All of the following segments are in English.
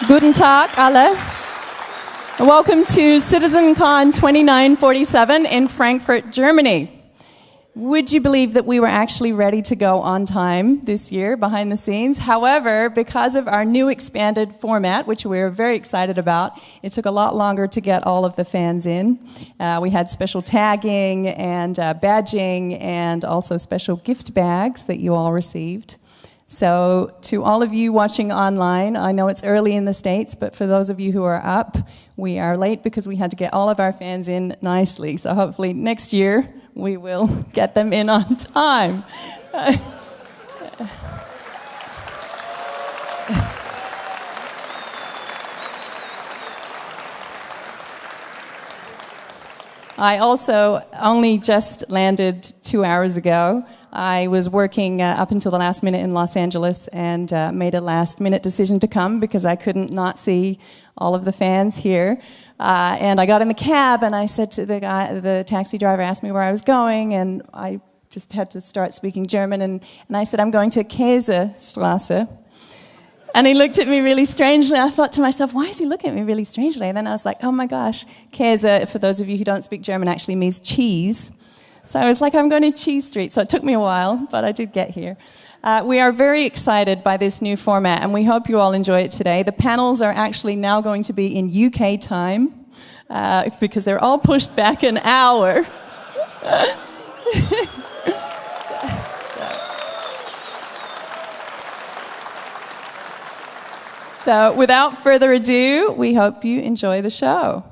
Guten Tag, alle. Welcome to CitizenCon 2947 in Frankfurt, Germany. Would you believe that we were actually ready to go on time this year behind the scenes? However, because of our new expanded format, which we were very excited about, it took a lot longer to get all of the fans in. We had special tagging and badging and also special gift bags that you all received. So to all of you watching online, I know it's early in the States, but for those of you who are up, we are late because we had to get all of our fans in nicely. So hopefully next year we will get them in on time. I also only just landed 2 hours ago. I was working up until the last minute in Los Angeles and made a last-minute decision to come because I couldn't not see all of the fans here. And I got in the cab and I said to the taxi driver asked me where I was going, and I just had to start speaking German. And I said, I'm going to Käsestraße. And he looked at me really strangely. I thought to myself, why is he looking at me really strangely? And then I was like, oh my gosh, Käse, for those of you who don't speak German, actually means cheese. So I was like, I'm going to Cheese Street. So it took me a while, but I did get here. We are very excited by this new format, and we hope you all enjoy it today. The panels are actually now going to be in UK time, because they're all pushed back an hour. So without further ado, we hope you enjoy the show.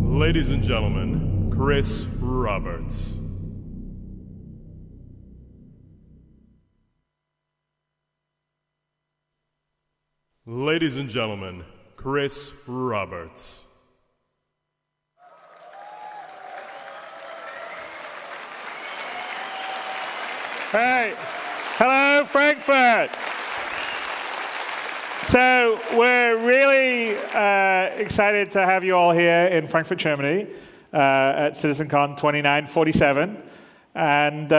Ladies and gentlemen, Chris Roberts. Ladies and gentlemen, Chris Roberts. Hey, hello Frankfurt. So we're really excited to have you all here in Frankfurt, Germany at CitizenCon 2947. And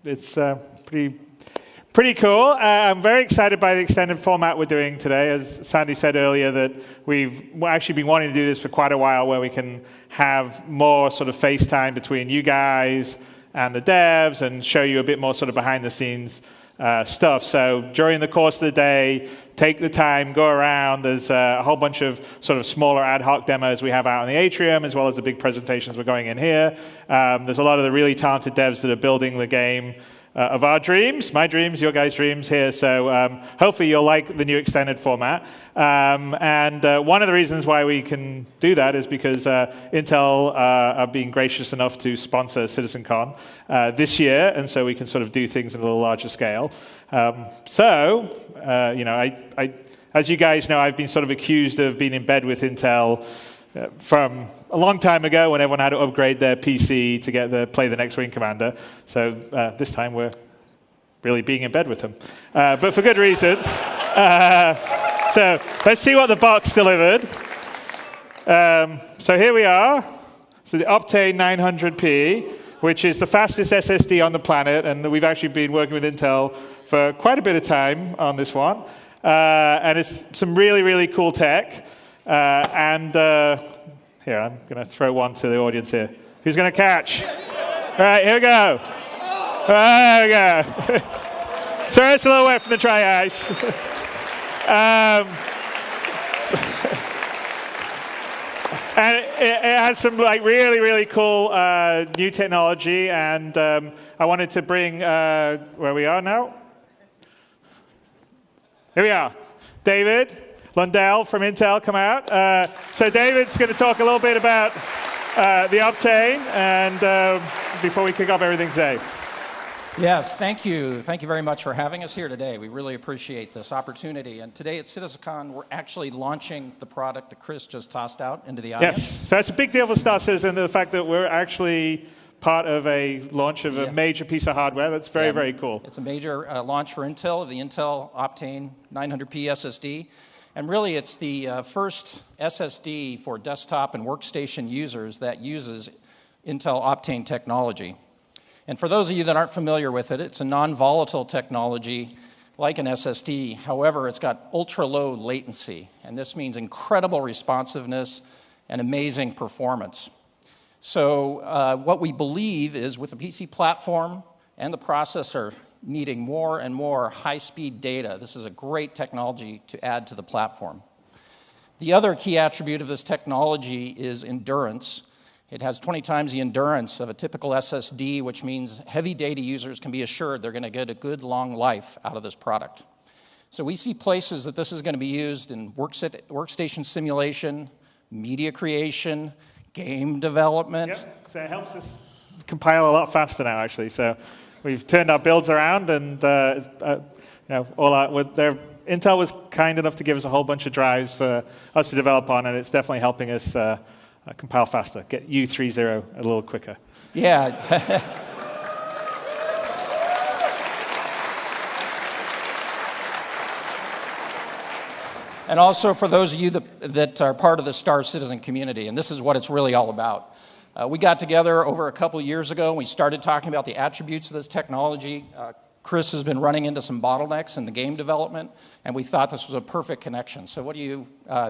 it's pretty cool. I'm very excited by the extended format we're doing today. As Sandy said earlier, that we've actually been wanting to do this for quite a while, where we can have more sort of FaceTime between you guys and the devs and show you a bit more sort of behind the scenes stuff. So during the course of the day, take the time, go around. There's a whole bunch of sort of smaller ad hoc demos we have out in the atrium, as well as the big presentations we're going in here. There's a lot of the really talented devs that are building the game of our dreams, my dreams, your guys' dreams here. So hopefully you'll like the new extended format. And one of the reasons why we can do that is because Intel are being gracious enough to sponsor CitizenCon this year, and so we can sort of do things at a little larger scale. You know, as you guys know, I've been sort of accused of being in bed with Intel from a long time ago when everyone had to upgrade their PC to play the next Wing Commander. So this time we're really being in bed with them, but for good reasons. So let's see what the box delivered. So here we are. So the Optane 900p, which is the fastest SSD on the planet, and we've actually been working with Intel for quite a bit of time on this one. And it's some really, really cool tech. Here, I'm going to throw one to the audience here. Who's going to catch? All right, here we go. There we go. Sorry, it's a little wet from the dry ice. And it has some like really, really cool new technology. And I wanted to bring where we are now. Here we are. David Lundell from Intel come out. So David's going to talk a little bit about the Optane and before we kick off everything today. Yes, thank you. Thank you very much for having us here today. We really appreciate this opportunity. And today at CitizenCon, we're actually launching the product that Chris just tossed out into the audience. Yes, so it's a big deal for Star Citizen, the fact that we're actually part of a launch of a major piece of hardware. That's very, very cool. It's a major launch for Intel of the Intel Optane 900p SSD. And really, it's the first SSD for desktop and workstation users that uses Intel Optane technology. And for those of you that aren't familiar with it, it's a non-volatile technology like an SSD. However, it's got ultra-low latency, and this means incredible responsiveness and amazing performance. So what we believe is with the PC platform and the processor needing more and more high-speed data, this is a great technology to add to the platform. The other key attribute of this technology is endurance. It has 20 times the endurance of a typical SSD, which means heavy data users can be assured they're going to get a good long life out of this product. So we see places that this is going to be used in workstation simulation, media creation, game development. Yep, so it helps us compile a lot faster now, actually. So we've turned our builds around, and Intel was kind enough to give us a whole bunch of drives for us to develop on, and it's definitely helping us compile faster, get U30 a little quicker. Yeah. And also for those of you that are part of the Star Citizen community, and this is what it's really all about. We got together over a couple of years ago, and we started talking about the attributes of this technology. Chris has been running into some bottlenecks in the game development, and we thought this was a perfect connection. So what do you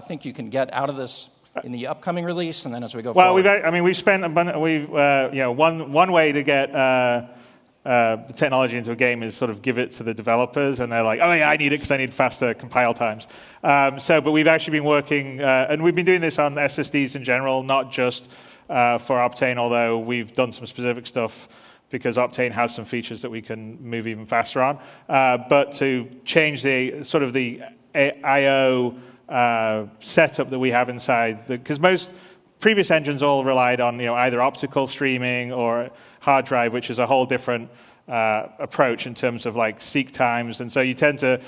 think you can get out of this in the upcoming release, and then as we go forward? Well, we've spent one way to get the technology into a game is sort of give it to the developers, and they're like, oh yeah, I need it because I need faster compile times. But we've actually been working, and we've been doing this on SSDs in general, not just for Optane, although we've done some specific stuff because Optane has some features that we can move even faster on. But to change the sort of the I/O setup that we have inside, because most previous engines all relied on either optical streaming or hard drive, which is a whole different approach in terms of like seek times, and so you tend to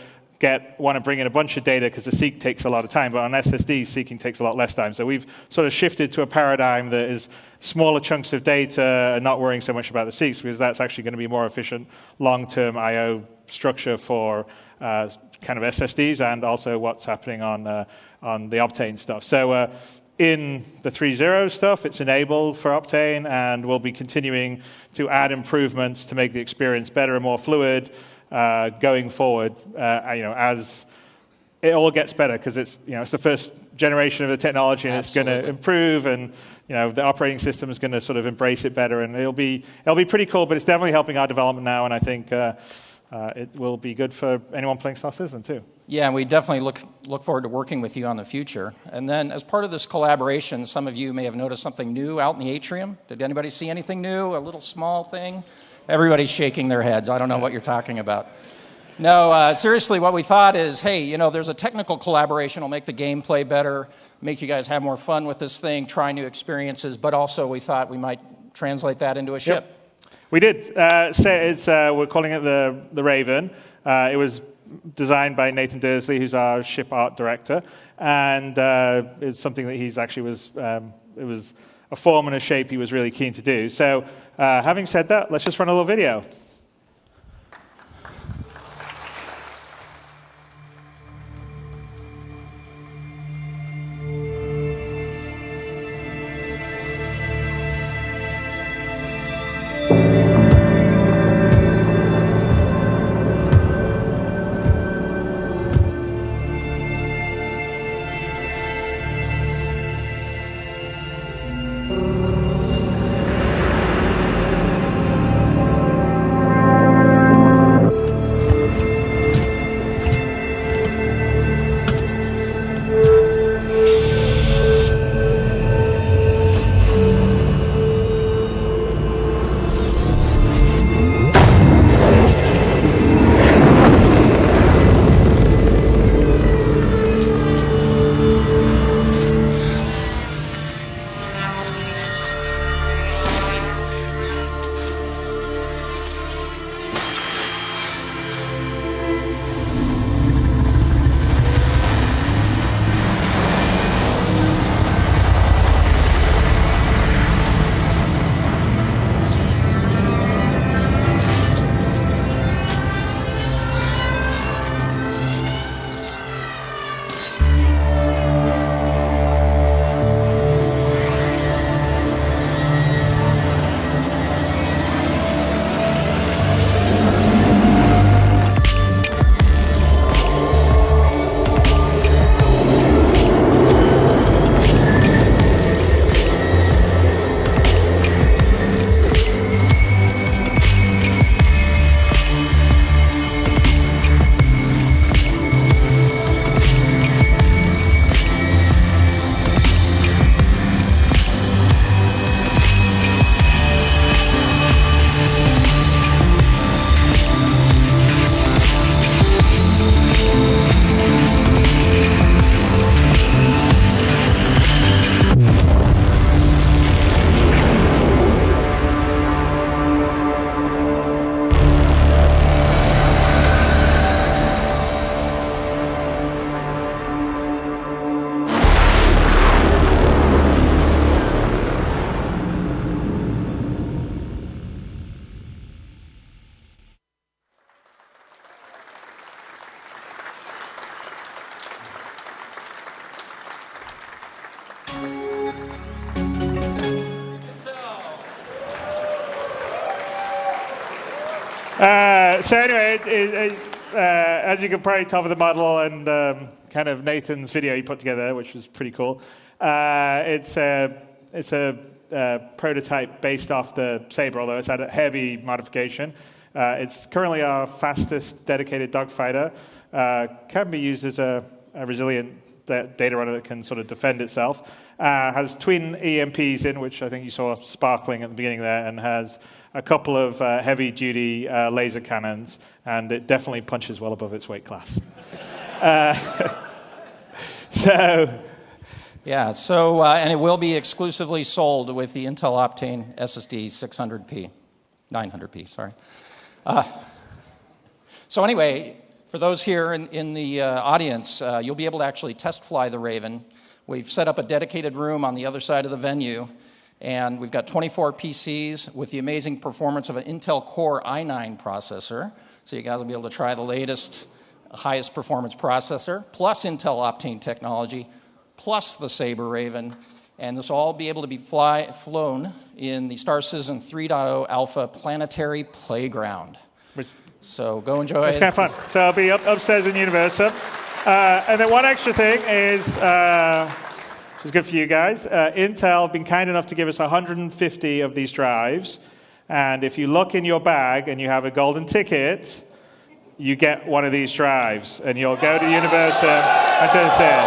want to bring in a bunch of data because the seek takes a lot of time, but on SSD, seeking takes a lot less time. So we've sort of shifted to a paradigm that is smaller chunks of data and not worrying so much about the seeks, because that's actually going to be more efficient long-term I/O structure for kind of SSDs and also what's happening on the Optane stuff. So in the 3.0 stuff, it's enabled for Optane, and we'll be continuing to add improvements to make the experience better and more fluid going forward. As it all gets better, because it's the first generation of the technology, and Absolutely. It's going to improve, and the operating system is going to sort of embrace it better, and it'll be pretty cool. But it's definitely helping our development now, and I think it will be good for anyone playing Star Citizen, too. Yeah, and we definitely look forward to working with you on the future. And then as part of this collaboration, some of you may have noticed something new out in the atrium. Did anybody see anything new, a little small thing? Everybody's shaking their heads. I don't know what you're talking about. No, seriously, what we thought is, hey, you know, there's a technical collaboration. It'll make the gameplay better, make you guys have more fun with this thing, try new experiences, but also we thought we might translate that into a ship. Yep. We did. We're calling it the Raven. It was designed by Nathan Dursley, who's our ship art director, and it's something that he's actually it was a form and a shape he was really keen to do. So having said that, let's just run a little video. So anyway, as you can probably tell from the model and kind of Nathan's video he put together, which was pretty cool, it's a prototype based off the Sabre, although it's had a heavy modification. It's currently our fastest dedicated dogfighter. Can be used as a resilient data runner that can sort of defend itself. Has twin EMPs in, which I think you saw sparkling at the beginning there, and has a couple of heavy-duty laser cannons, and it definitely punches well above its weight class. And it will be exclusively sold with the Intel Optane SSD 600p, 900p, sorry. So anyway, for those here in the audience, you'll be able to actually test fly the Raven. We've set up a dedicated room on the other side of the venue, and we've got 24 PCs with the amazing performance of an Intel Core i9 processor. So you guys will be able to try the latest, highest performance processor, plus Intel Optane technology, plus the Sabre Raven. And this will all be able to be flown in the Star Citizen 3.0 Alpha Planetary Playground. So go enjoy it. It's kind of fun. So I'll be upstairs in Universum. And then one extra thing is, which is good for you guys, Intel have been kind enough to give us 150 of these drives. And if you look in your bag and you have a golden ticket, you get one of these drives, and you'll go to university and that's it.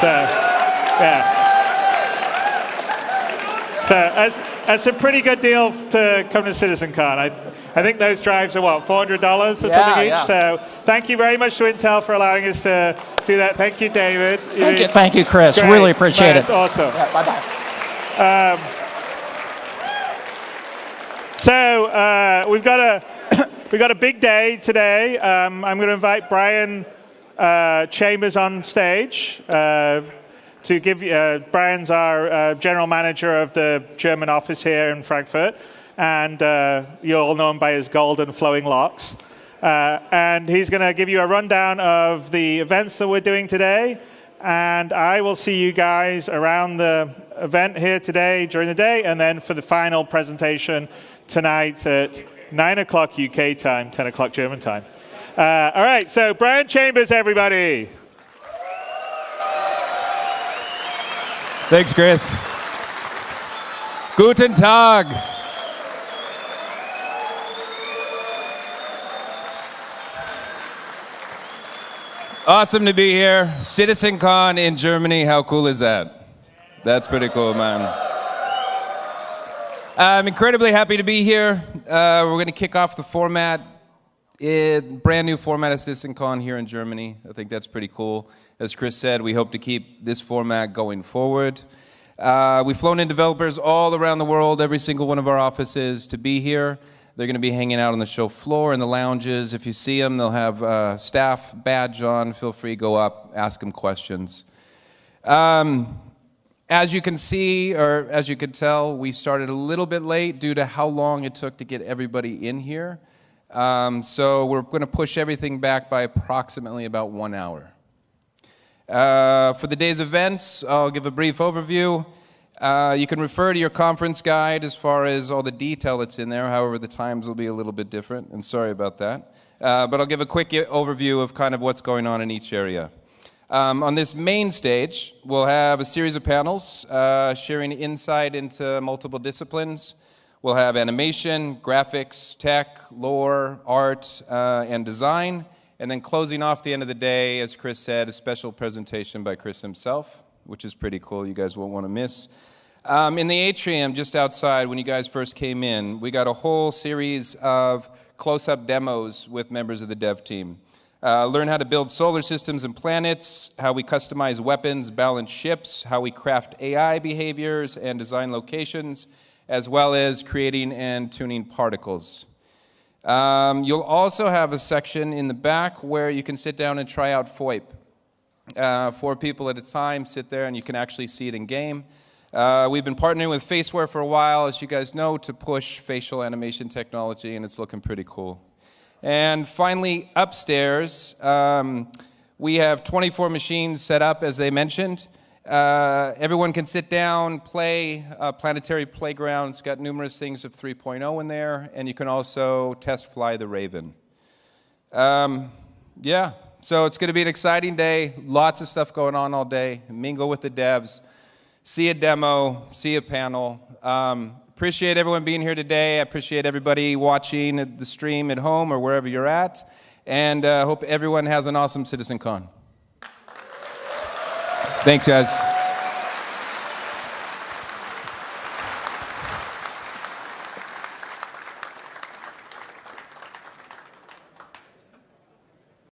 So yeah. So that's a pretty good deal to come to CitizenCon. I think those drives are what, $400 or something each. Yeah. So thank you very much to Intel for allowing us to do that. Thank you, David. Thank you, Chris. Great. Really appreciate it. That's awesome. Yeah, bye-bye. So we've got a big day today. I'm going to invite Brian Chambers on stage to give you. Brian's our general manager of the German office here in Frankfurt, and you all know him by his golden flowing locks. And he's going to give you a rundown of the events that we're doing today. And I will see you guys around the event here today during the day, and then for the final presentation tonight at 9 o'clock UK time, 10 o'clock German time. All right, so Brian Chambers, everybody. Thanks, Chris. Guten Tag. Awesome to be here. CitizenCon in Germany. How cool is that? That's pretty cool, man. I'm incredibly happy to be here. We're going to kick off the format, brand new format of CitizenCon here in Germany. I think that's pretty cool. As Chris said, we hope to keep this format going forward. We've flown in developers all around the world, every single one of our offices, to be here. They're going to be hanging out on the show floor in the lounges. If you see them, they'll have staff badge on. Feel free to go up, ask them questions. As you can see, or as you could tell, we started a little bit late due to how long it took to get everybody in here. So we're going to push everything back by approximately about 1 hour. For the day's events, I'll give a brief overview. You can refer to your conference guide as far as all the detail that's in there. However, the times will be a little bit different, and sorry about that. But I'll give a quick overview of kind of what's going on in each area. On this main stage, we'll have a series of panels sharing insight into multiple disciplines. We'll have animation, graphics, tech, lore, art, and design. And then closing off the end of the day, as Chris said, a special presentation by Chris himself, which is pretty cool. You guys won't want to miss. In the atrium just outside, when you guys first came in, we got a whole series of close-up demos with members of the dev team. Learn how to build solar systems and planets, how we customize weapons, balance ships, how we craft AI behaviors and design locations, as well as creating and tuning particles. You'll also have a section in the back where you can sit down and try out FOIP. 4 people at a time sit there and you can actually see it in game. We've been partnering with Faceware for a while, as you guys know, to push facial animation technology, and it's looking pretty cool. And finally, upstairs, we have 24 machines set up, as they mentioned. Everyone can sit down, play. Planetary Playground. It's got numerous things of 3.0 in there, and you can also test fly the Raven. Yeah, so it's going to be an exciting day. Lots of stuff going on all day. Mingle with the devs. See a demo. See a panel. Appreciate everyone being here today. I appreciate everybody watching the stream at home or wherever you're at. And hope everyone has an awesome CitizenCon. Thanks, guys.